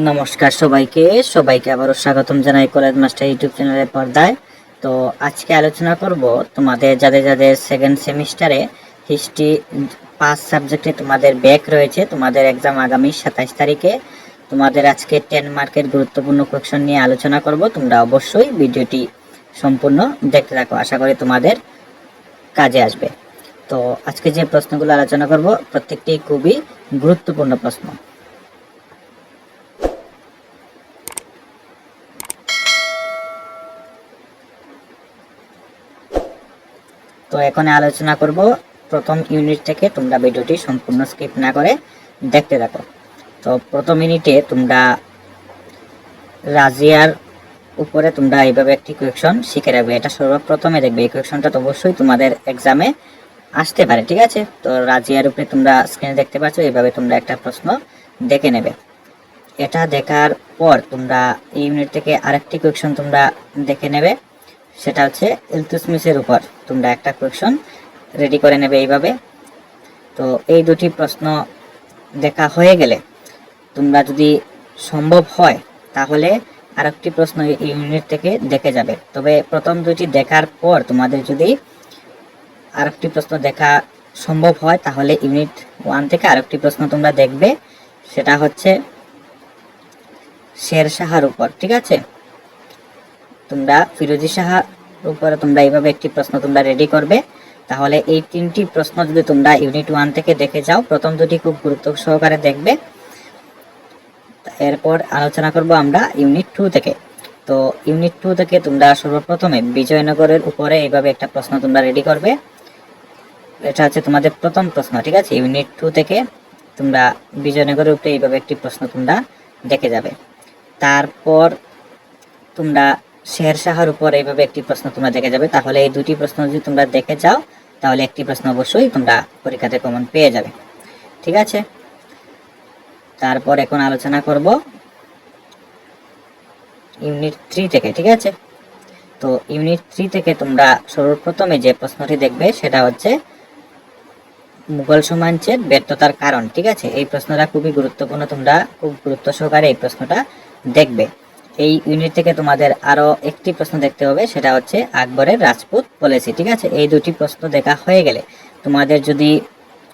নমস্কার সবাইকে সবাইকে আবারও স্বাগতম জানাই কলেজ মাস্টার ইউটিউব চ্যানেলের পর্দায়। তো আজকে আলোচনা করব তোমাদের যাদের যাদের সেকেন্ড সেমিস্টারে হিস্ট্রি 5 সাবজেক্টে তোমাদের ব্যাক রয়েছে, তোমাদের এক্সাম আগামী 27 তারিখে। তোমাদের আজকে 10 মার্কের গুরুত্বপূর্ণ কোয়েশ্চন নিয়ে আলোচনা করব। তোমরা অবশ্যই ভিডিওটি সম্পূর্ণ দেখতে থাকো, আশা করি তোমাদের কাজে আসবে। তো আজকে যে প্রশ্নগুলো আলোচনা করব প্রত্যেকটি খুবই গুরুত্বপূর্ণ প্রশ্ন। তো এখন আলোচনা করব প্রথম ইউনিট থেকে। তোমরা ভিডিওটি সম্পূর্ণ স্কিপ না করে দেখতে থাকো। তো প্রথম ইউনিটে তোমরা রাজিয়ার উপরে তোমরা এইভাবে একটি কোয়েকশন শিখে রাখবে। এটা সর্বপ্রথমে দেখবে, এই কোয়েকশনটা তো অবশ্যই তোমাদের এক্সামে আসতে পারে, ঠিক আছে? তো রাজিয়ার উপরে তোমরা স্ক্রিনে দেখতে পাচ্ছ, এইভাবে তোমরা একটা প্রশ্ন দেখে নেবে। এটা দেখার পর তোমরা এই ইউনিট থেকে আরেকটি কোয়েকশন তোমরা দেখে নেবে, সেটা হচ্ছে ইলতুৎমিশের উপর তোমরা একটা কোয়েকশন রেডি করে নেবে এইভাবে। তো এই দুটি প্রশ্ন দেখা হয়ে গেলে তোমরা যদি সম্ভব হয় তাহলে আরেকটি প্রশ্ন এই ইউনিট থেকে দেখে যাবে। তবে প্রথম দুটি দেখার পর তোমাদের যদি আরেকটি প্রশ্ন দেখা সম্ভব হয় তাহলে ইউনিট 1 থেকে আরেকটি প্রশ্ন তোমরা দেখবে, সেটা হচ্ছে শের শাহর উপর, ঠিক আছে? তোমরা ফিরোজি শাহর উপরে তোমরা এইভাবে একটি প্রশ্ন তোমরা রেডি করবে। তাহলে এই তিনটি প্রশ্ন যদি তোমরা ইউনিট 1 থেকে দেখে যাও, প্রথম দুটি খুব গুরুত্ব সহকারে দেখবে। এরপর আলোচনা করব আমরা ইউনিট 2 থেকে। তো ইউনিট 2 থেকে তোমরা সর্বপ্রথমে বিজয়নগরের উপরে এইভাবে একটা প্রশ্ন তোমরা রেডি করবে। এটা হচ্ছে তোমাদের প্রথম প্রশ্ন, ঠিক আছে? ইউনিট 2 থেকে তোমরা বিজয়নগরের উপরে এইভাবে একটি প্রশ্ন তোমরা দেখে যাবে। তারপর তোমরা শের শাহর উপর এইভাবে একটি প্রশ্ন তোমরা দেখে যাবে। তাহলে এই দুটি প্রশ্ন যদি তোমরা দেখে যাও তাহলে একটি প্রশ্ন অবশ্যই তোমরা পরীক্ষাতে কমন পেয়ে যাবে, ঠিক আছে? তারপর এখন আলোচনা করব ইউনিট 3 থেকে, ঠিক আছে? তো ইউনিট 3 থেকে তোমরা সর্বপ্রথমে যে প্রশ্নটি দেখবে সেটা হচ্ছে মুঘল সাম্রাজ্যের ব্যর্থতার কারণ, ঠিক আছে? এই প্রশ্নটা খুবই গুরুত্বপূর্ণ, তোমরা খুব গুরুত্ব সহকারে এই প্রশ্নটা দেখবে। এই ইউনিট থেকে তোমাদের আরো একটি প্রশ্ন দেখতে হবে, সেটা হচ্ছে আকবরের রাজপুত পলিসি, ঠিক আছে? এই দুটি প্রশ্ন দেখা হয়ে গেলে তোমাদের যদি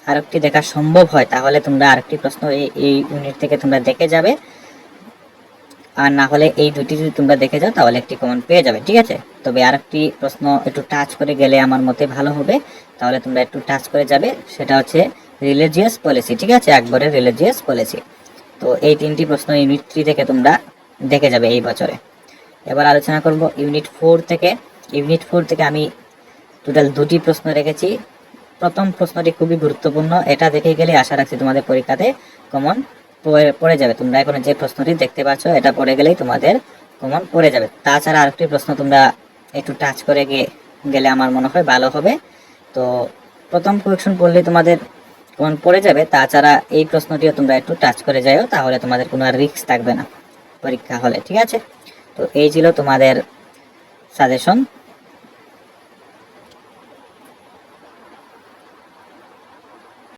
আরেকটি দেখা সম্ভব হয় তাহলে তোমরা আরেকটি প্রশ্ন এই ইউনিট থেকে তোমরা দেখে যাবে। আর না হলে এই দুটি যদি তোমরা দেখে যাও তাহলে একটি কমন পেয়ে যাবে, ঠিক আছে? তবে আরেকটি প্রশ্ন একটু টাচ করে গেলে আমার মতে ভালো হবে, তাহলে তোমরা একটু টাচ করে যাবে। সেটা হচ্ছে রিলিজিয়াস পলিসি, ঠিক আছে? আকবরের রিলিজিয়াস পলিসি। তো এই তিনটি প্রশ্ন ইউনিট 3 থেকে তোমরা দেখে যাবে এই বছরে। এবার আলোচনা করব ইউনিট 4 থেকে। ইউনিট 4 থেকে আমি টোটাল দুটি প্রশ্ন রেখেছি। প্রথম প্রশ্নটি খুবই গুরুত্বপূর্ণ, এটা দেখে গেলে আশা রাখছি তোমাদের পরীক্ষাতে কমন পড়ে যাবে। তোমরা এখন যে প্রশ্নটি দেখতে পাচ্ছ এটা পড়ে গেলেই তোমাদের কমন পড়ে যাবে। তাছাড়া আরেকটি প্রশ্ন তোমরা একটু টাচ করে গেলে আমার মনে হয় ভালো হবে। তো প্রথম কোয়েকশন পড়লে তোমাদের কমন পড়ে যাবে, তাছাড়া এই প্রশ্নটিও তোমরা একটু টাচ করে যাও, তাহলে তোমাদের কোনো আর রিস্ক থাকবে না পরীক্ষা হলে, ঠিক আছে? তো এই ছিল তোমাদের সাজেশন।